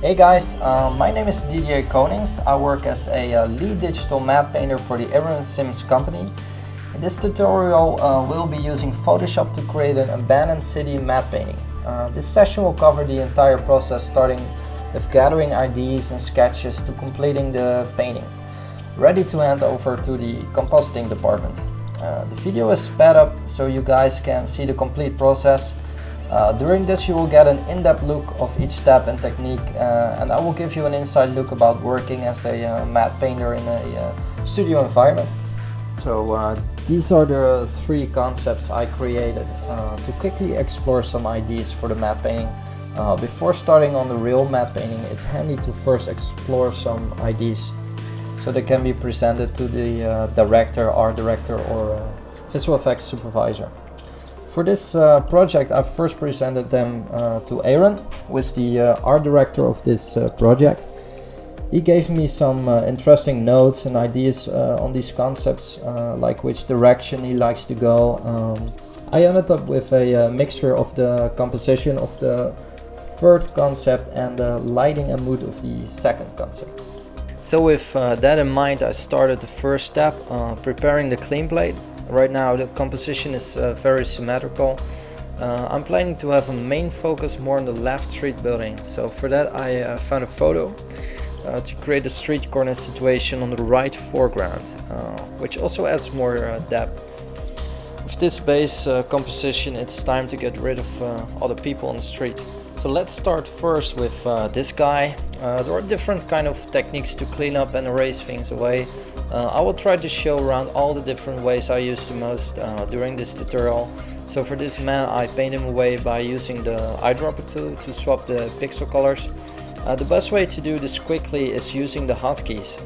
Hey guys, my name is Didier Konings. I work as a lead digital map painter for the Aaron Sims company. In this tutorial we'll be using Photoshop to create an abandoned city map painting. This session will cover the entire process, starting with gathering ideas and sketches to completing the painting. Ready to hand over to the compositing department. The video is sped up so you guys can see the complete process. During this you will get an in-depth look of each step and technique, and I will give you an inside look about working as a matte painter in a studio environment. So these are the three concepts I created to quickly explore some ideas for the matte painting. Before starting on the real matte painting, it's handy to first explore some ideas so they can be presented to the director, art director, or visual effects supervisor. For this project, I first presented them to Aaron, who is the art director of this project. He gave me some interesting notes and ideas on these concepts, like which direction he likes to go. I ended up with a mixture of the composition of the third concept and the lighting and mood of the second concept. So with that in mind, I started the first step, preparing the clean plate. Right now the composition is very symmetrical. I'm planning to have a main focus more on the left street building. So for that I found a photo to create a street corner situation on the right foreground, which also adds more depth. With this base composition, it's time to get rid of other people on the street. So let's start first with this guy. There are different kind of techniques to clean up and erase things away. I will try to show around all the different ways I use the most during this tutorial. So for this man, I paint him away by using the eyedropper tool to swap the pixel colors. The best way to do this quickly is using the hotkeys.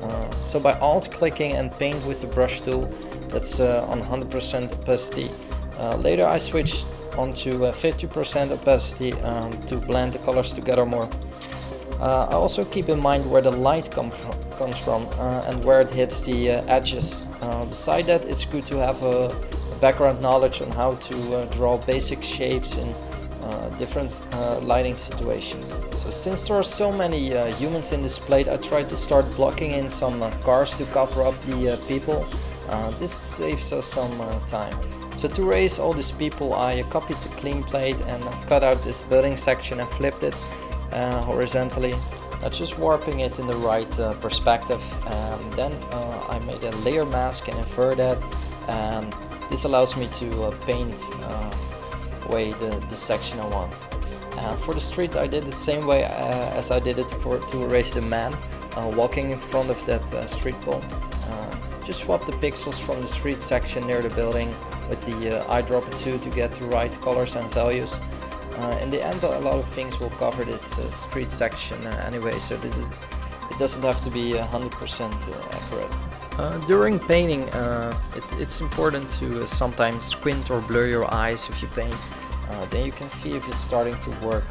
So by alt clicking and paint with the brush tool, that's on 100% opacity. Later I switched onto 50% opacity to blend the colors together more. I also keep in mind where the light comes from and where it hits the edges. Beside that, it's good to have a background knowledge on how to draw basic shapes in different lighting situations. So since there are so many humans in this plate, I tried to start blocking in some cars to cover up the people. This saves us some time. So to erase all these people, I copied the clean plate and cut out this building section and flipped it horizontally, just warping it in the right perspective. And then I made a layer mask and invert that, and this allows me to paint away the section I want. For the street I did the same way as I did it to erase the man walking in front of that street pole. Just swap the pixels from the street section near the building with the eyedropper tool to get the right colors and values. In the end, a lot of things will cover this street section anyway, so it doesn't have to be 100% accurate. During painting, it's important to sometimes squint or blur your eyes if you paint. Then you can see if it's starting to work.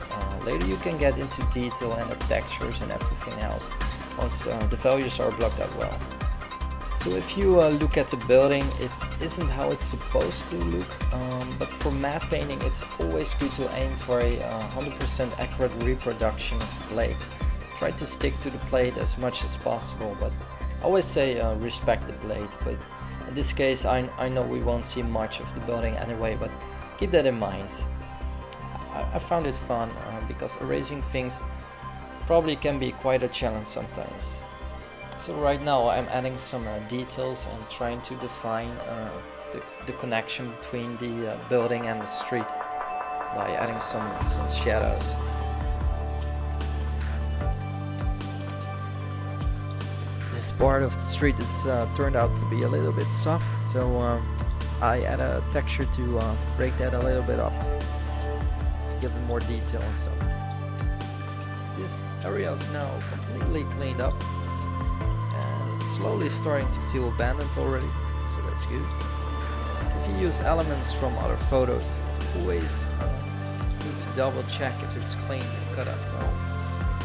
Later you can get into detail and the textures and everything else once the values are blocked out well. So if you look at the building, it isn't how it's supposed to look, but for matte painting it's always good to aim for a 100% accurate reproduction of the plate. Try to stick to the plate as much as possible, but I always say respect the plate. But in this case I know we won't see much of the building anyway, but keep that in mind. I found it fun because erasing things probably can be quite a challenge sometimes. So right now I'm adding some details and trying to define the connection between the building and the street by adding some shadows. This part of the street is turned out to be a little bit soft, so I add a texture to break that a little bit up, give it more detail and stuff. This area is now completely cleaned up. Slowly starting to feel abandoned already, so that's good. If you use elements from other photos, it's always good to double check if it's clean and cut up well.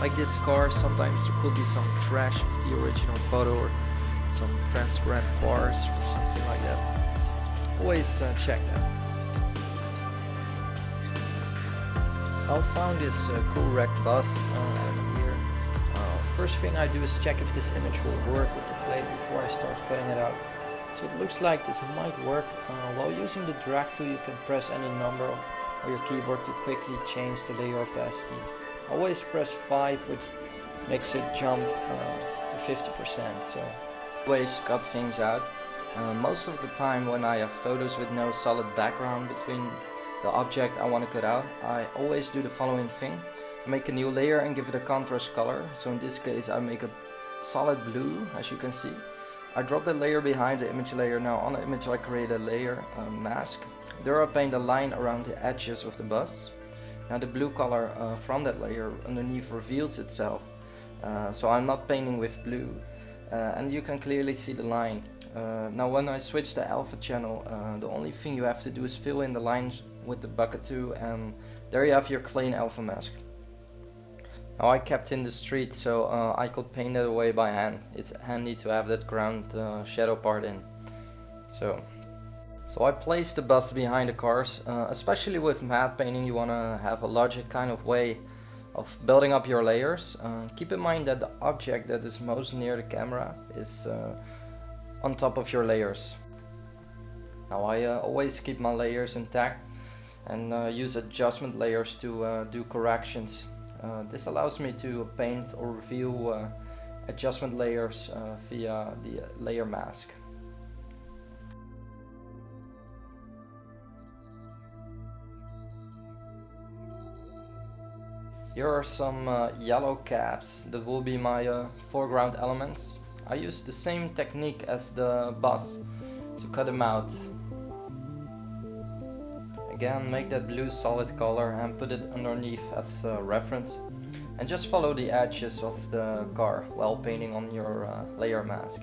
Like this car, sometimes there could be some trash of the original photo or some transparent bars or something like that. Always check that. I found this cool wrecked bus here. first thing I do is check if this image will work with the plate before I start cutting it out. So it looks like this might work. While using the drag tool, you can press any number on your keyboard to quickly change the layer opacity. Always press 5, which makes it jump to 50%. So always cut things out. Most of the time when I have photos with no solid background between the object I want to cut out, I always do the following thing. I make a new layer and give it a contrast color. So in this case I make a solid blue, as you can see. I drop the layer behind the image layer. Now on the image I create a layer, a mask. There I paint a line around the edges of the bust. Now the blue color from that layer underneath reveals itself. So I'm not painting with blue. And you can clearly see the line. Now when I switch the alpha channel, the only thing you have to do is fill in the lines with the bucket tool, and there you have your clean alpha mask. Now I kept in the street, so I could paint it away by hand. It's handy to have that ground shadow part in. So I placed the bust behind the cars. Especially with matte painting, you want to have a logic kind of way of building up your layers. Keep in mind that the object that is most near the camera is on top of your layers. Now I always keep my layers intact and use adjustment layers to do corrections. This allows me to paint or reveal adjustment layers via the layer mask. Here are some yellow caps that will be my foreground elements. I use the same technique as the bus to cut them out. Again, make that blue solid color and put it underneath as a reference. And just follow the edges of the car while painting on your layer mask.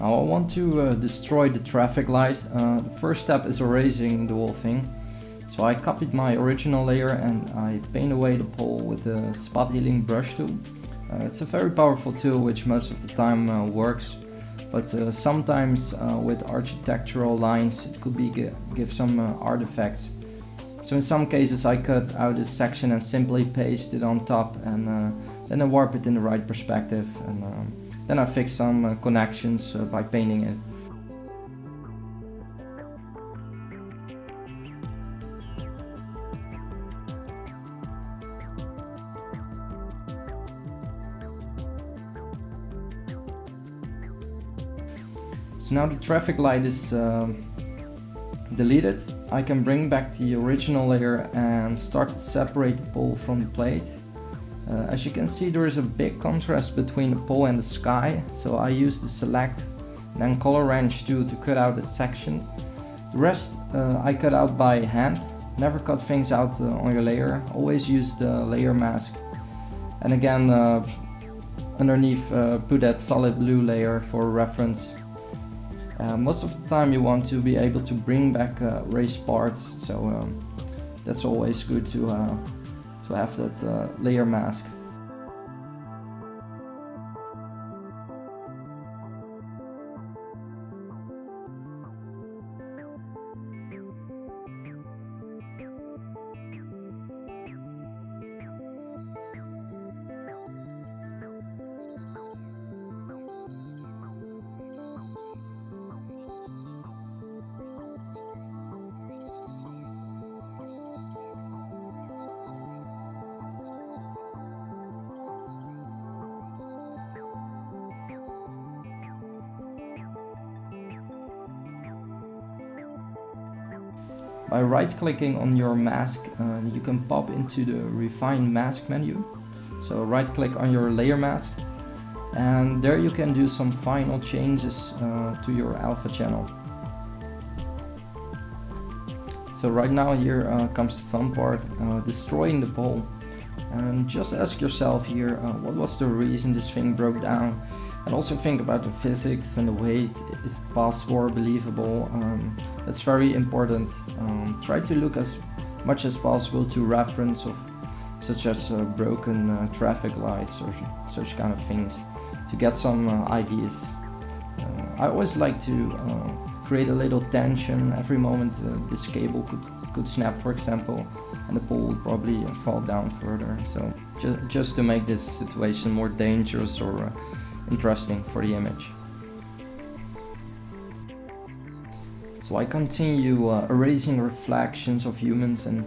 Now I want to destroy the traffic light. The first step is erasing the whole thing. So I copied my original layer and I paint away the pole with the spot healing brush tool. It's a very powerful tool which most of the time works, but sometimes with architectural lines it could be give some artifacts. So in some cases I cut out this section and simply paste it on top, and then I warp it in the right perspective, and then I fix some connections by painting it. So now the traffic light is deleted. I can bring back the original layer and start to separate the pole from the plate. As you can see, there is a big contrast between the pole and the sky, so I use the select and then color wrench tool to cut out a section. The rest I cut out by hand. Never cut things out on your layer, always use the layer mask. And again, underneath put that solid blue layer for reference. Most of the time you want to be able to bring back erased parts, so that's always good to have that layer mask. By right-clicking on your mask, you can pop into the Refine Mask menu. So So right click on your layer mask, and there you can do some final changes to your alpha channel. So right now here comes the fun part, destroying the pole. And just ask yourself here, what was the reason this thing broke down? And also think about the physics and the weight. Is it possible or believable? That's very important. Try to look as much as possible to reference of such as broken traffic lights or such kind of things to get some ideas. I always like to create a little tension every moment. This cable could snap, for example, and the pole would probably fall down further. So just to make this situation more dangerous or interesting for the image. So I continue erasing reflections of humans and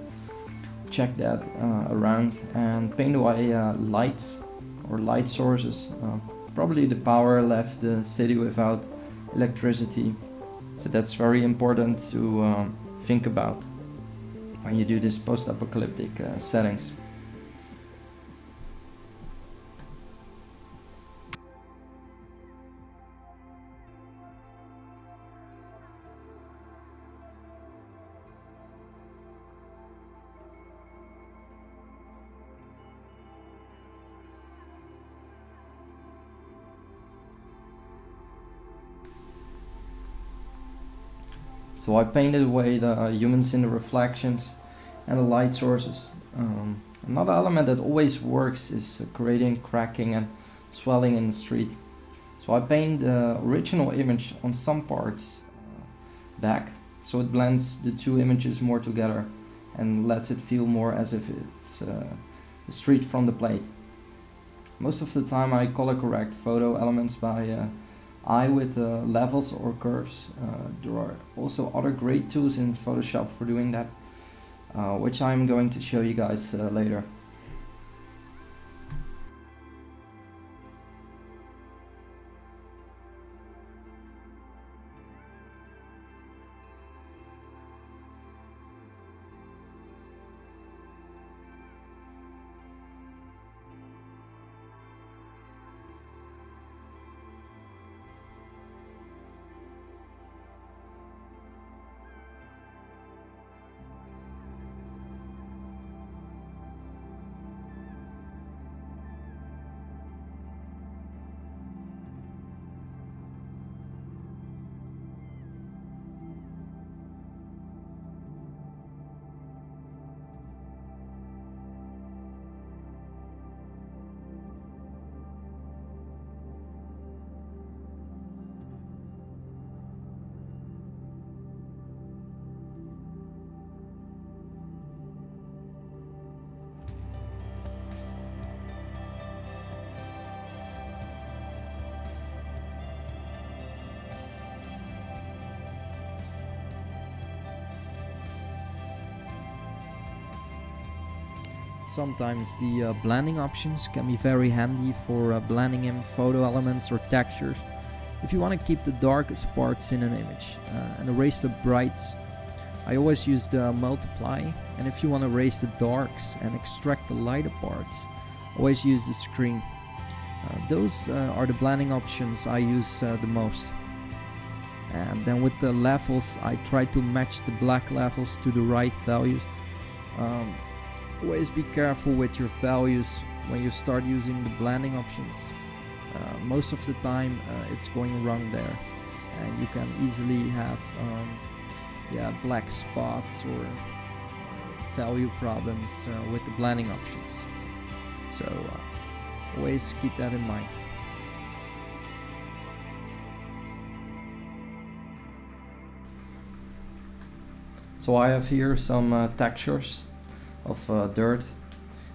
check that around and paint away lights or light sources. Probably the power left the city without electricity. So that's very important to think about when you do this post-apocalyptic settings. So I painted away the humans in the reflections and the light sources. Another element that always works is creating cracking and swelling in the street. So I paint the original image on some parts back, so it blends the two images more together and lets it feel more as if it's the street from the plate. Most of the time I color correct photo elements by eye with levels or curves. There are also other great tools in Photoshop for doing that, which I'm going to show you guys later. Sometimes the blending options can be very handy for blending in photo elements or textures. If you want to keep the darkest parts in an image and erase the brights, I always use the multiply. And if you want to erase the darks and extract the lighter parts, always use the screen. Those are the blending options I use the most. And then with the levels, I try to match the black levels to the right values. Always be careful with your values when you start using the blending options. Most of the time it's going wrong there, and you can easily have black spots or value problems with the blending options. So always keep that in mind. So I have here some textures of dirt,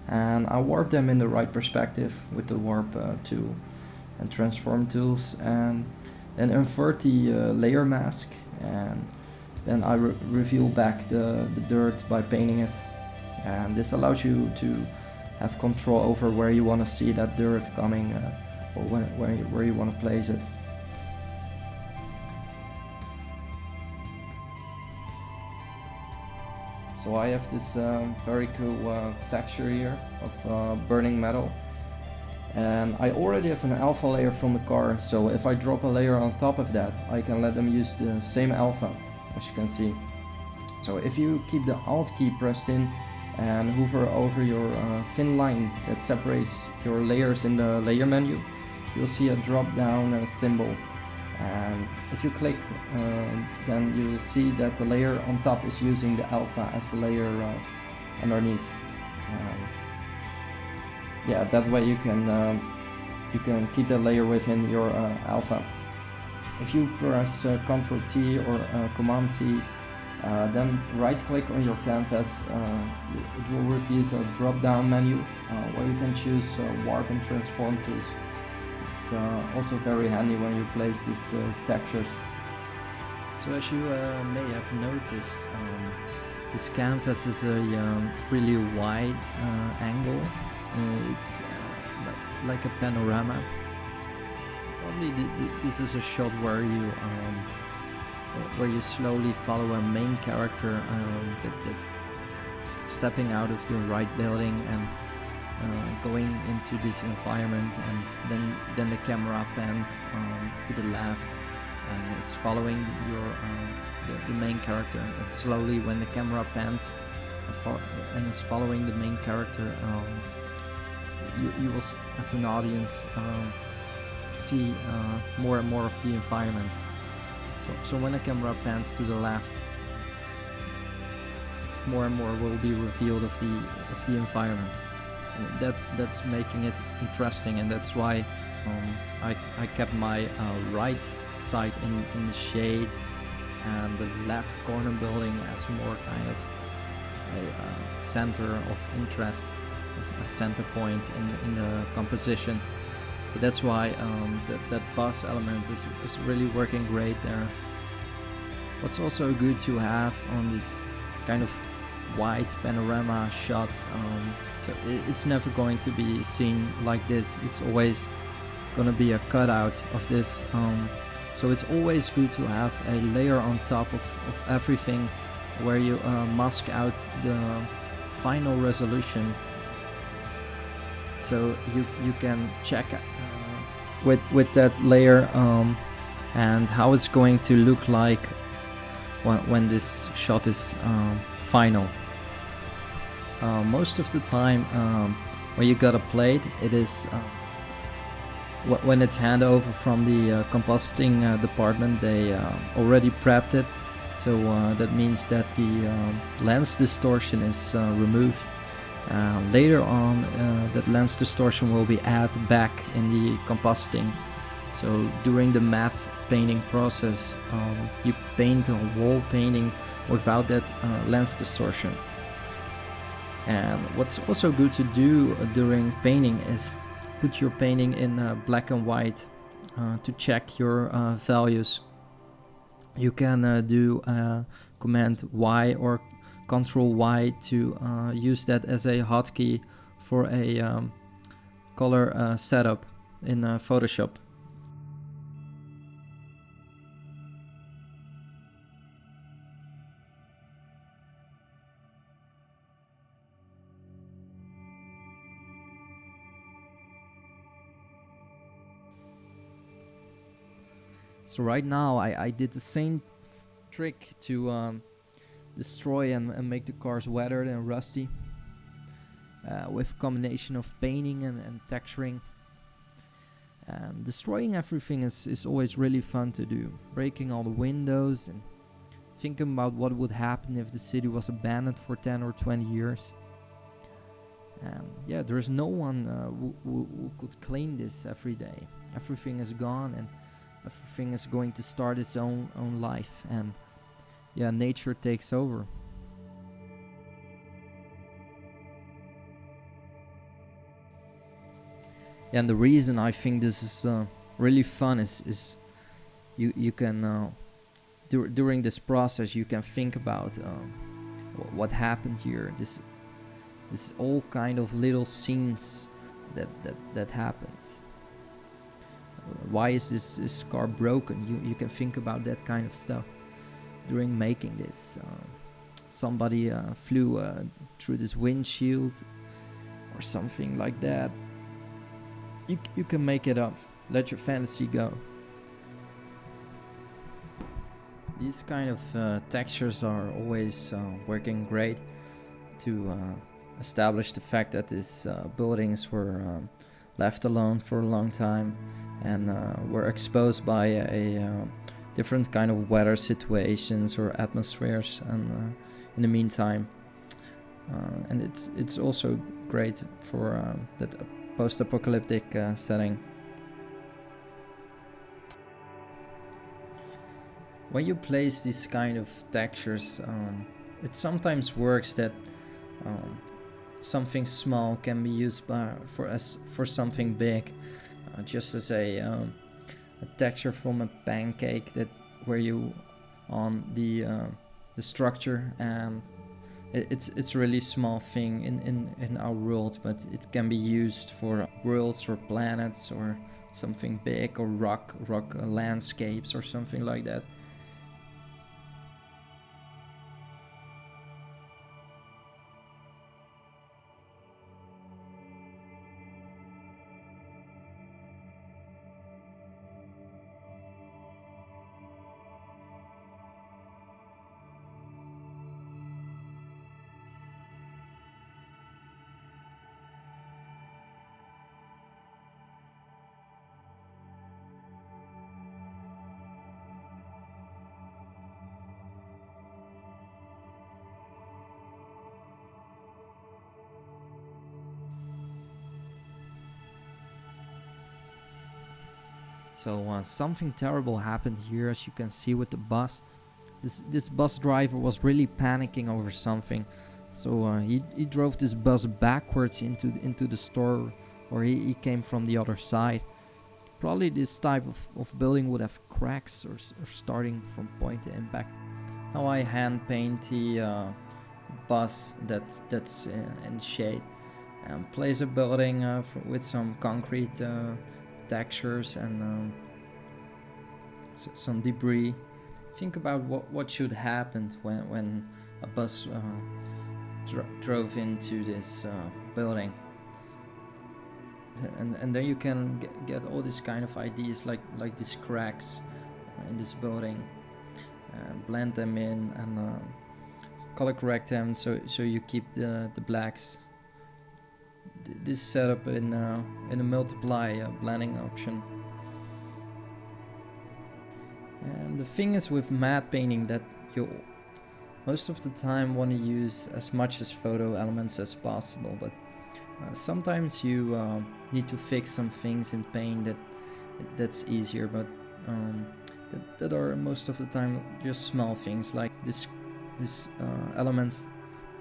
and I warp them in the right perspective with the warp tool and transform tools, and then invert the layer mask, and then I reveal back the dirt by painting it. And this allows you to have control over where you want to see that dirt coming or where you want to place it. So I have this very cool texture here of burning metal, And I already have an alpha layer from the car, so if I drop a layer on top of that, I can let them use the same alpha, as you can see. So if you keep the Alt key pressed in and hover over your thin line that separates your layers in the layer menu, you'll see a drop down symbol. And if you click, then you'll see that the layer on top is using the alpha as the layer underneath. Yeah, that way you can keep that layer within your alpha. If you press Ctrl T or Command T, then right click on your canvas, it will reveal a drop down menu where you can choose warp and transform tools. It's also very handy when you place these textures. So as you may have noticed, this canvas is a really wide angle. It's like a panorama. Probably this is a shot where you slowly follow a main character that's stepping out of the right building and going into this environment, and then the camera pans to the left, and it's following the main character. And slowly, when the camera pans and is following the main character, you will, as an audience, see more and more of the environment. So when the camera pans to the left, more and more will be revealed of the environment. And that's making it interesting, and that's why I kept my right side in the shade, and the left corner building as more kind of a center of interest, as a center point in the composition. So that's why that bus element is really working great there. What's also good to have on this kind of wide panorama shots, so it's never going to be seen like this. It's always gonna be a cutout of this. So it's always good to have a layer on top of everything, where you mask out the final resolution. So you can check with that layer and how it's going to look like when this shot is final. Most of the time, when you got a plate, it is when it's handed over from the compositing department, they already prepped it. So that means that the lens distortion is removed. Later on, that lens distortion will be added back in the compositing. So during the matte painting process, you paint a wall painting without that lens distortion. And what's also good to do during painting is put your painting in black and white to check your values. You can do Command Y or Control Y to use that as a hotkey for a color setup in Photoshop. So right now I did the same trick to destroy and make the cars weathered and rusty with a combination of painting and texturing. Destroying everything is always really fun to do. Breaking all the windows and thinking about what would happen if the city was abandoned for 10 or 20 years. Yeah, there's no one who could claim this every day. Everything is gone and everything is going to start its own life, and yeah, nature takes over. And the reason I think this is really fun is you can during this process you can think about what happened here. This all kind of little scenes that happened. Why is this car broken? You can think about that kind of stuff during making this. Somebody flew through this windshield or something like that. you can make it up. Let your fantasy go. These kind of textures are always working great to establish the fact that these buildings were left alone for a long time and were exposed by a different kind of weather situations or atmospheres, and in the meantime, and it's also great for that post-apocalyptic setting. When you place these kind of textures, it sometimes works that something small can be used for something big, just as a texture from a pancake that where you on the structure, and it's a really small thing in our world, but it can be used for worlds or planets or something big, or rock landscapes or something like that. So something terrible happened here, as you can see with the bus. This bus driver was really panicking over something, so he drove this bus backwards into the store, or he came from the other side. Probably this type of building would have cracks or starting from point to impact. Now I hand paint the bus that's in shade, and place a building with some concrete textures and some debris. Think about what should happen when a bus drove into this building, and then you can get all these kind of ideas, like these cracks in this building, blend them in and color correct them so you keep the blacks. This setup in a multiply blending option. And the thing is with matte painting that you most of the time want to use as much as photo elements as possible, but sometimes you need to fix some things in paint that's easier, but that are most of the time just small things, like this element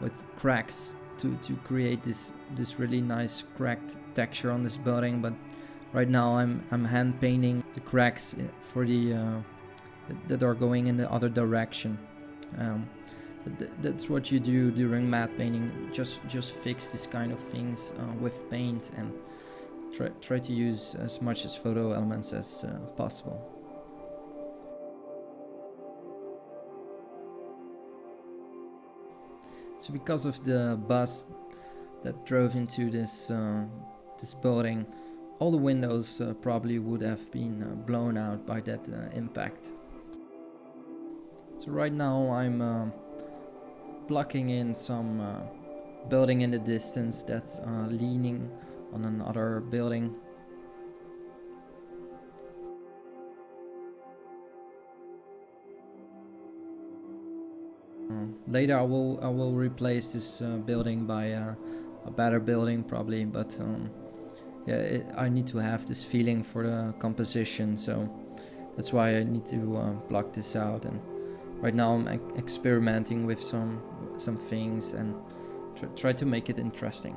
with cracks to create this really nice cracked texture on this building. But right now I'm hand painting the cracks for the that are going in the other direction. That's what you do during matte painting. Just fix these kind of things with paint, and try to use as much as photo elements as possible. So because of the bus that drove into this building, all the windows probably would have been blown out by that impact. So right now I'm blocking in some building in the distance that's leaning on another building. Later I will replace this building by a better building probably, but yeah, I need to have this feeling for the composition, so that's why I need to block this out. And right now I'm experimenting with some things and try to make it interesting.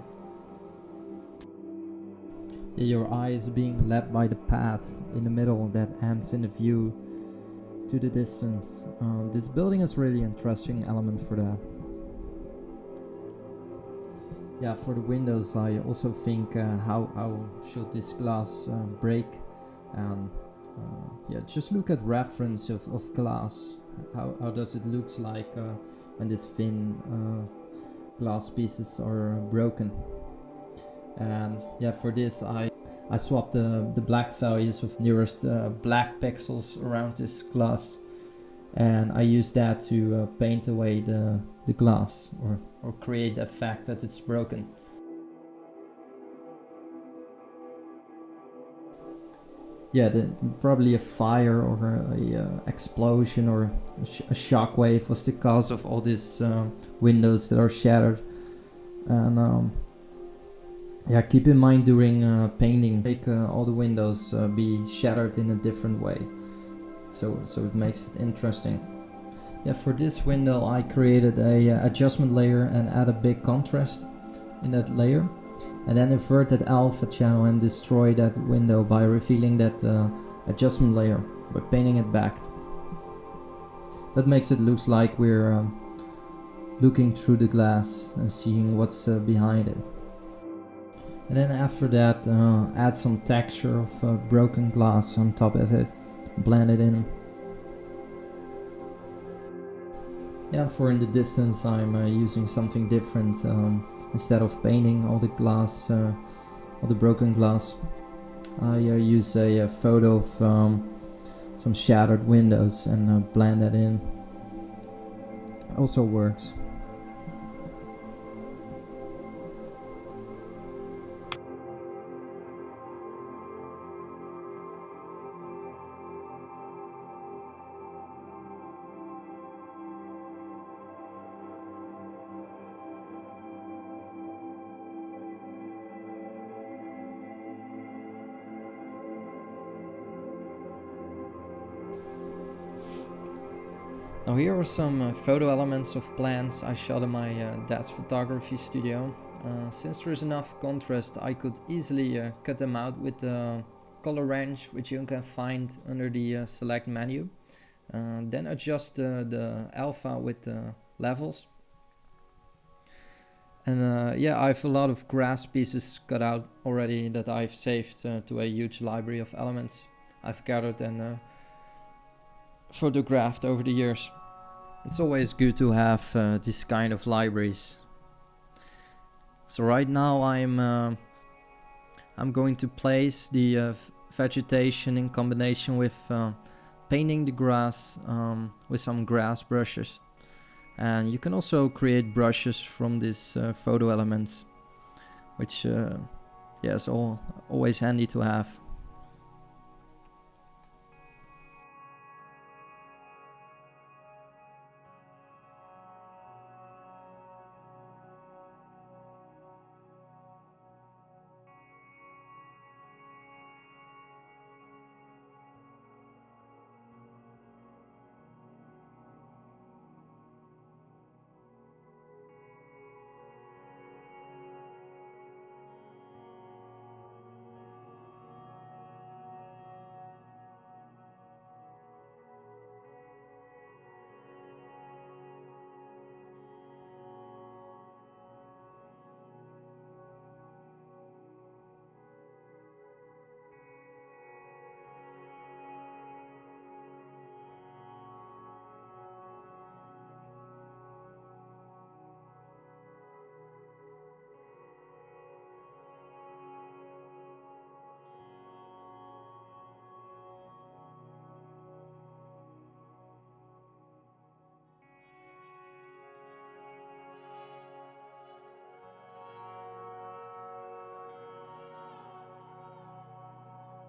Your eye is being led by the path in the middle that ends in the view to the distance. This building is really interesting element for that. Yeah, for the windows I also think how should this glass break, and yeah, just look at reference of glass. How does it look like when these thin glass pieces are broken? And yeah, for this I I swapped the black values of nearest black pixels around this glass, and I use that to paint away the glass, or create the fact that it's broken. Yeah, probably a fire or a explosion or a shock wave was the cause of all these windows that are shattered. And yeah, keep in mind during painting, make all the windows be shattered in a different way, so it makes it interesting. Yeah, for this window I created a adjustment layer and add a big contrast in that layer, and then invert that alpha channel and destroy that window by revealing that adjustment layer by painting it back. That makes it look like we're looking through the glass and seeing what's behind it. And then after that, add some texture of broken glass on top of it, blend it in. Yeah, for in the distance I'm using something different. Instead of painting all the glass, all the broken glass, I use a photo of some shattered windows and blend that in. Also works. Now here are some photo elements of plants I shot in my dad's photography studio. Since there is enough contrast, I could easily cut them out with the color range, which you can find under the select menu. Then adjust the alpha with the levels. And yeah, I have a lot of grass pieces cut out already that I've saved to a huge library of elements I've gathered and photographed over the years. It's always good to have this kind of libraries. So right now I'm going to place the vegetation in combination with painting the grass with some grass brushes. And you can also create brushes from these photo elements, which yeah, is always handy to have.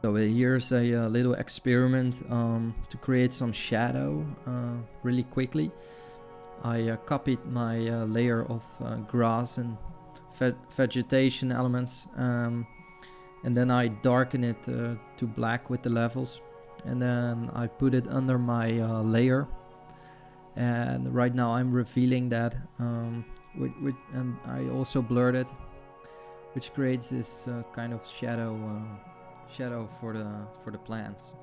So here's a little experiment to create some shadow really quickly. I copied my layer of grass and vegetation elements, and then I darken it to black with the levels, and then I put it under my layer, and right now I'm revealing that and I also blurred it, which creates this kind of shadow for the plants.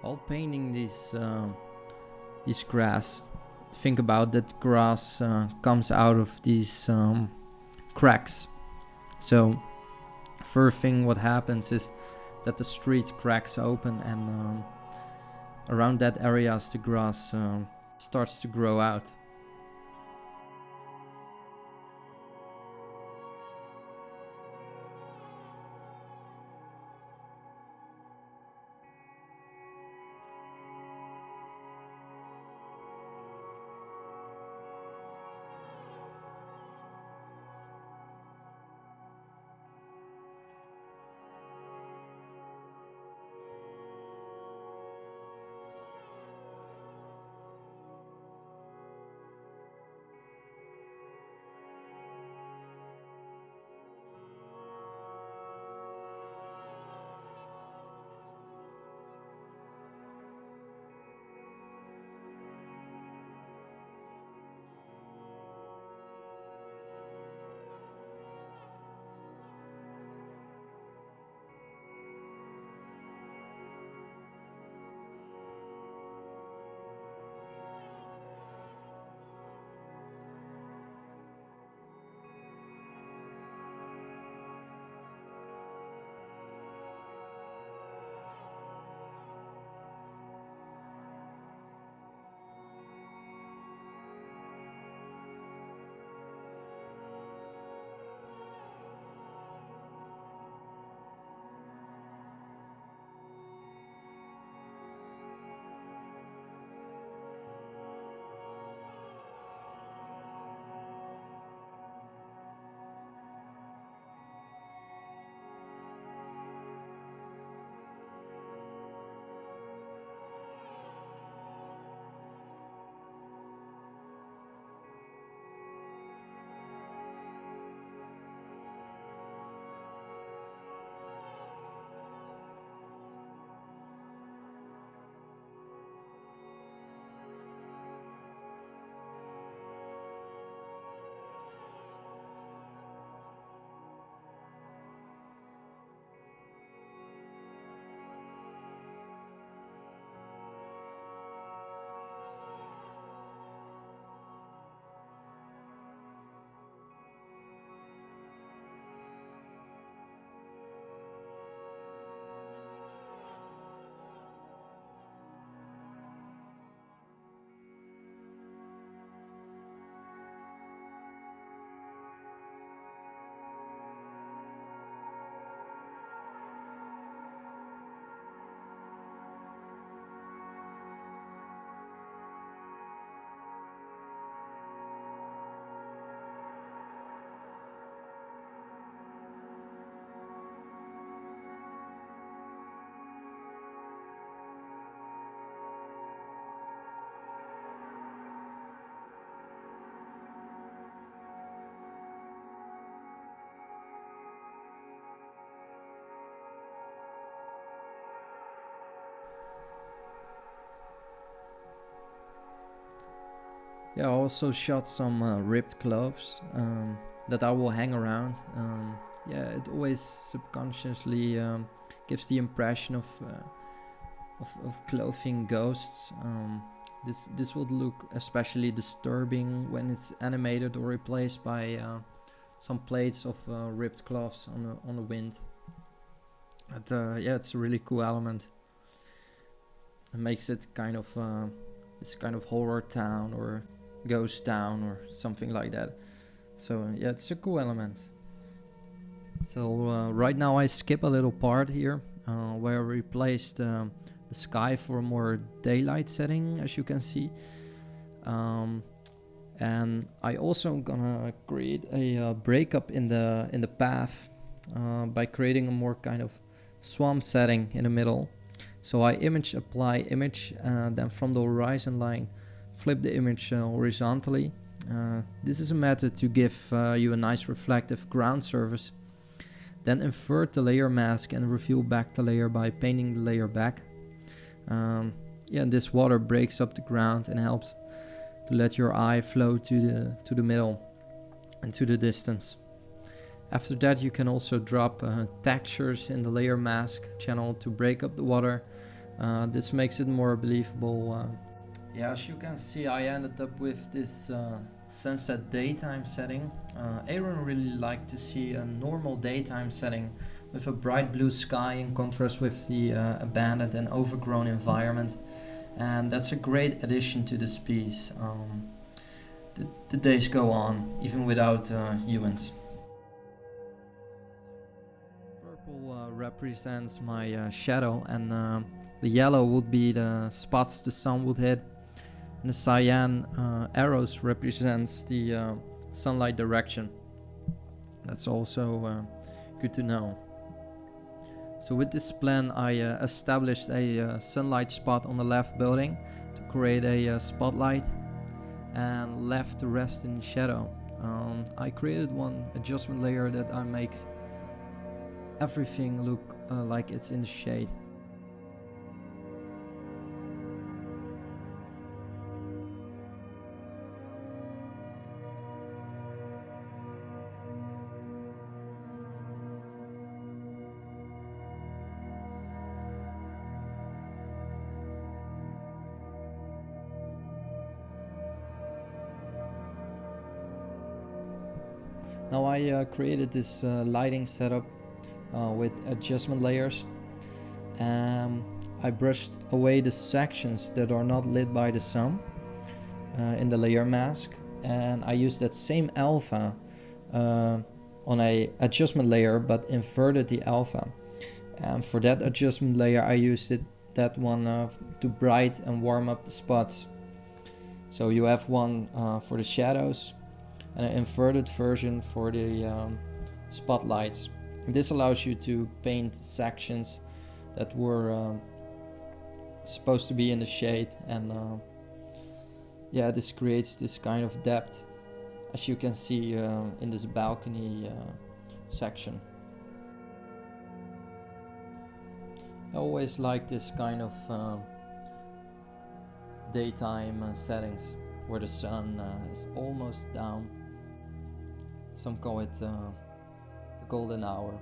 While painting this grass, think about that grass comes out of these cracks. So first thing what happens is that the street cracks open, and around that areas the grass starts to grow out. Yeah, I also shot some ripped clothes that I will hang around. Yeah, it always subconsciously gives the impression of clothing ghosts. This would look especially disturbing when it's animated or replaced by some plates of ripped cloths on the wind. But yeah, it's a really cool element. It makes it kind of this kind of horror town or ghost town or something like that. So yeah, it's a cool element. So right now I skip a little part here where I replaced the sky for a more daylight setting, as you can see. And I also gonna create a breakup in the path by creating a more kind of swamp setting in the middle. So I apply image, then from the horizon line, flip the image horizontally. This is a method to give you a nice reflective ground surface. Then invert the layer mask and reveal back the layer by painting the layer back. Yeah, this water breaks up the ground and helps to let your eye flow to the middle and to the distance. After that, you can also drop textures in the layer mask channel to break up the water. This makes it more believable. Yeah, as you can see, I ended up with this sunset daytime setting. Aaron really liked to see a normal daytime setting with a bright blue sky in contrast with the abandoned and overgrown environment. And that's a great addition to this piece. The days go on, even without humans. Purple represents my shadow, and the yellow would be the spots the sun would hit. And the cyan arrows represents the sunlight direction. That's also good to know. So with this plan, I established a sunlight spot on the left building to create a spotlight, and left the rest in shadow. I created one adjustment layer that I make everything look like it's in the shade. Now I created this lighting setup with adjustment layers. I brushed away the sections that are not lit by the sun in the layer mask, and I used that same alpha on a adjustment layer but inverted the alpha. And for that adjustment layer I used that one to bright and warm up the spots. So you have one for the shadows and an inverted version for the spotlights. This allows you to paint sections that were supposed to be in the shade, and yeah, this creates this kind of depth, as you can see in this balcony section. I always like this kind of daytime settings where the sun is almost down. Some call it the golden hour.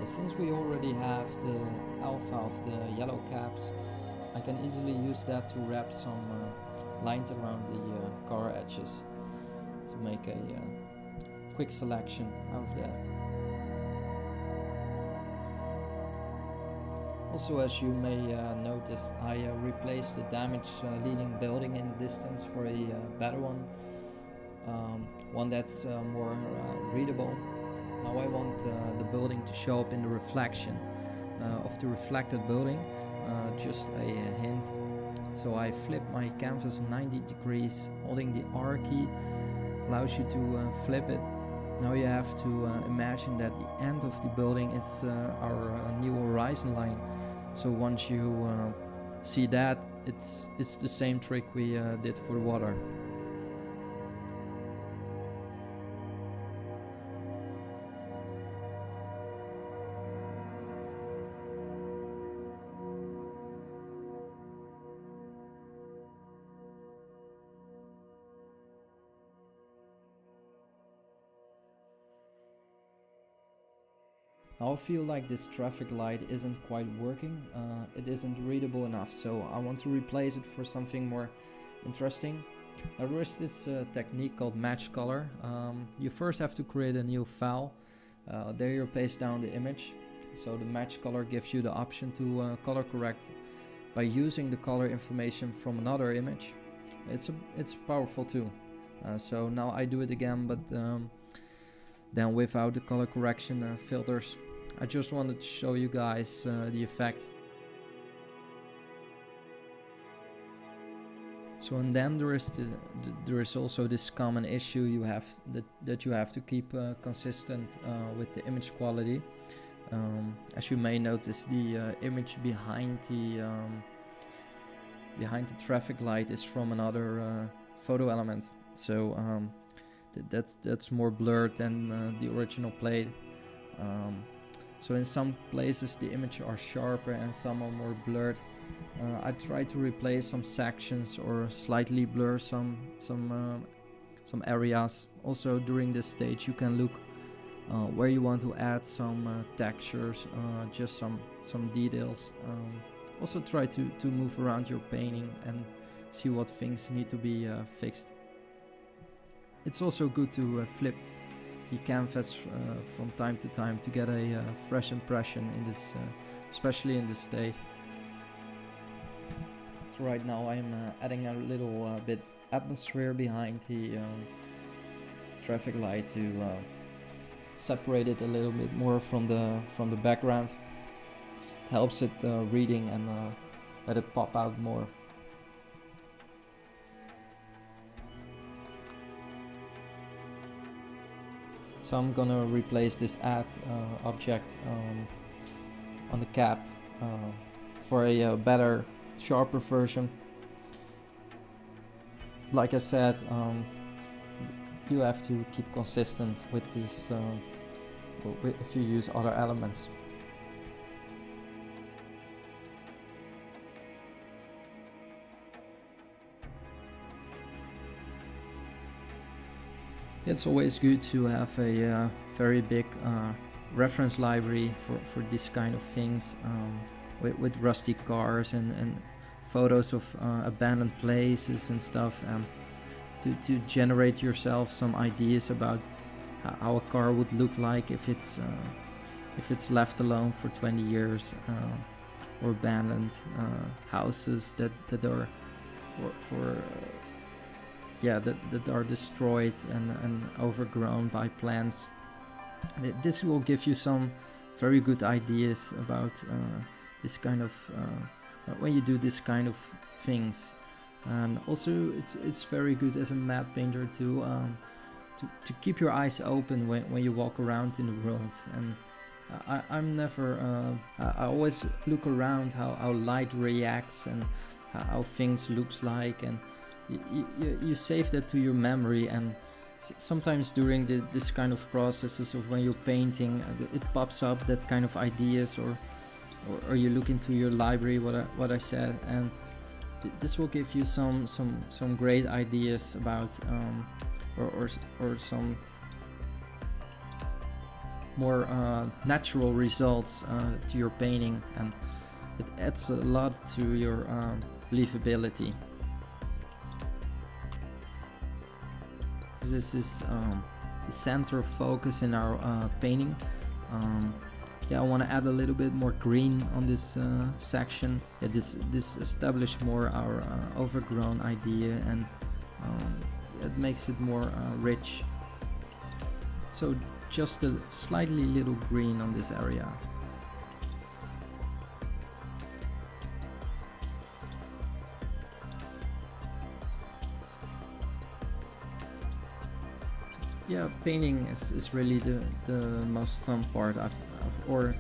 Since we already have the alpha of the yellow caps, I can easily use that to wrap some lines around the car edges to make a quick selection out of that. Also, as you may notice, I replaced the damaged leading building in the distance for a better one. one that's more readable. Now I want the building to show up in the reflection of the reflected building. Just a hint. So I flip my canvas 90 degrees, holding the R key allows you to flip it. Now you have to imagine that the end of the building is our new horizon line. So once you see that, it's the same trick we did for the water. Now I feel like this traffic light isn't quite working, it isn't readable enough, so I want to replace it for something more interesting. Now there is this technique called match color. You first have to create a new file, there you paste down the image, so the match color gives you the option to color correct by using the color information from another image. It's a powerful tool, so now I do it again, but then without the color correction filters. I just wanted to show you guys the effect. So and then there is also this common issue you have that you have to keep consistent with the image quality. As you may notice, the image behind the traffic light is from another photo element. So that's more blurred than the original plate. So in some places the images are sharper and some are more blurred. I try to replace some sections or slightly blur some areas. Also during this stage you can look where you want to add some textures, just some details. Also try to move around your painting and see what things need to be fixed. It's also good to flip the canvas from time to time to get a fresh impression in this, especially in this state. So right now I'm adding a little bit atmosphere behind the traffic light to separate it a little bit more from the background. It helps it reading and let it pop out more. So I'm gonna replace this add object on the cap for a better, sharper version. Like I said, you have to keep consistent with this if you use other elements. It's always good to have a very big reference library for this kind of things, with rusty cars and photos of abandoned places and stuff, to generate yourself some ideas about how a car would look like if it's left alone for 20 years, or abandoned houses that are that are destroyed and overgrown by plants. This will give you some very good ideas about this kind of when you do this kind of things. And also it's very good as a map painter to keep your eyes open when you walk around in the world. And I always look around how light reacts and how things looks like, and you save that to your memory. And sometimes during this kind of processes of when you're painting, it pops up that kind of ideas, or you look into your library, what I said, and this will give you some great ideas about or some more natural results to your painting, and it adds a lot to your believability. This is the center focus in our painting. I want to add a little bit more green on this section. This establish more our overgrown idea, and it makes it more rich. So just a slightly little green on this area. Yeah, painting is really the most fun part, or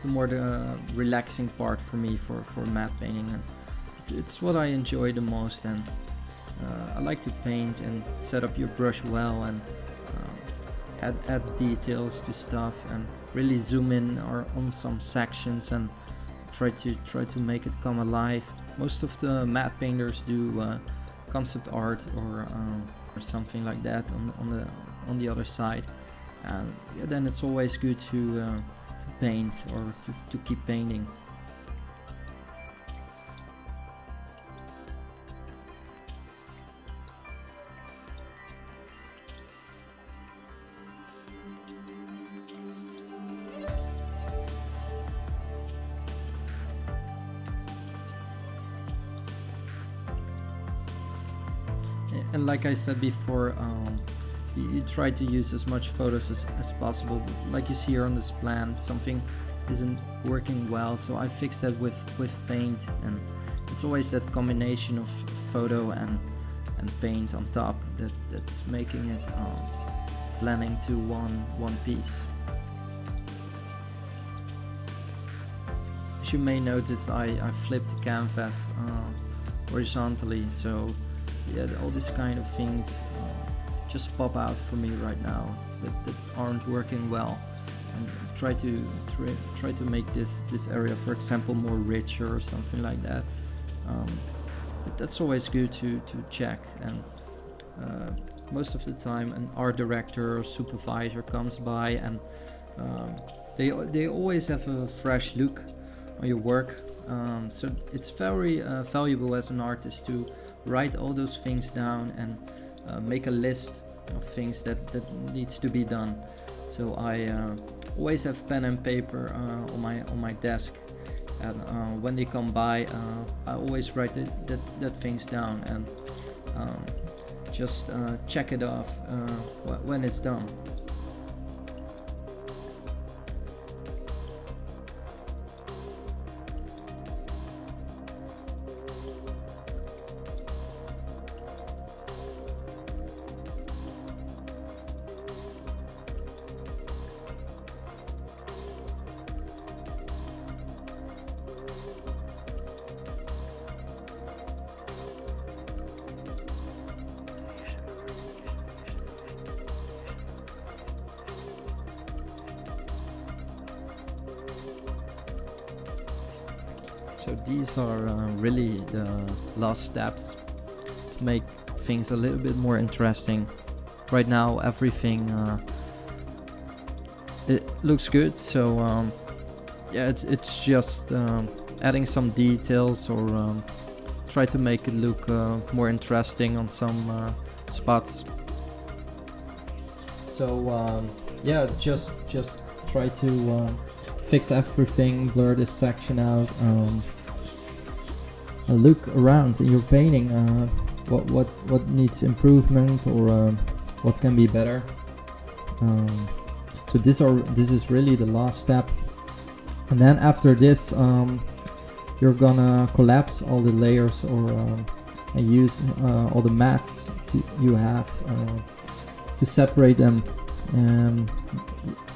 the relaxing part for me for matte painting. And it's what I enjoy the most, and I like to paint and set up your brush well, and add details to stuff, and really zoom in or on some sections and try to make it come alive. Most of the matte painters do concept art or something like that on the other side, and yeah, then it's always good to paint or to keep painting. And like I said before, you try to use as much photos as possible. Like you see here on this plan, something isn't working well, so I fixed that with paint, and it's always that combination of photo and paint on top that's making it blending to one piece. As you may notice, I flipped the canvas horizontally, so yeah, all these kind of things just pop out for me right now that aren't working well, and try to make this area, for example, more richer or something like that. But that's always good to check, and most of the time an art director or supervisor comes by, and they always have a fresh look on your work, so it's very valuable as an artist to write all those things down and make a list of things that needs to be done. So I always have pen and paper on my desk, and when they come by, I always write that things down, and just check it off when it's done. So these are really the last steps to make things a little bit more interesting. Right now everything it looks good, so yeah, it's just adding some details, or try to make it look more interesting on some spots. So yeah, just try to fix everything, blur this section out, look around in your painting, what needs improvement, or what can be better. So this is really the last step, and then after this you're gonna collapse all the layers, or and use all the mats you have to separate them.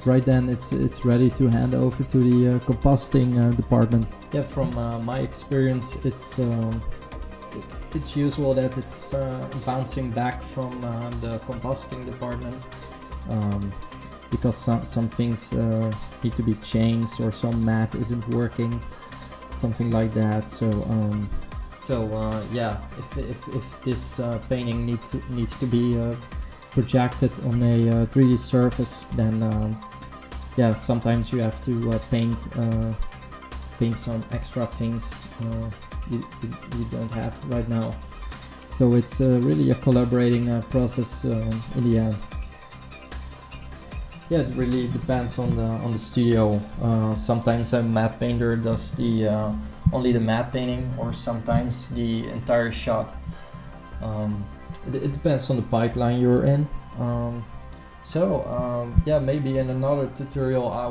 Right then it's ready to hand over to the compositing department. Yeah, from my experience, it's usual that it's bouncing back from the compositing department, because some things need to be changed, or some mat isn't working, something like that. So yeah, if this painting needs to be projected on a 3D surface, then yeah, sometimes you have to paint some extra things you don't have right now. So it's really a collaborating process in the end. Yeah, it really depends on the studio. Sometimes a matte painter does only the matte painting, or sometimes the entire shot. it depends on the pipeline you're in. Yeah, maybe in another tutorial I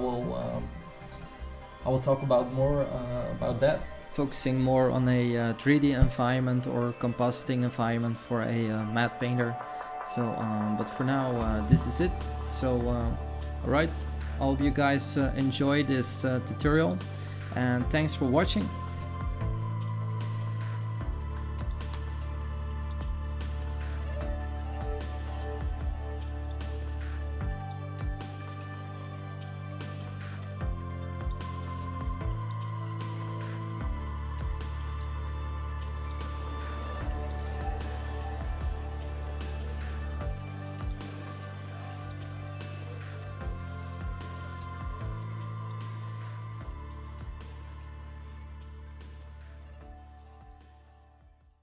will talk about more about that, focusing more on a 3D environment or compositing environment for a matte painter. So, but for now, this is it. So, alright, I hope you guys enjoy this tutorial, and thanks for watching.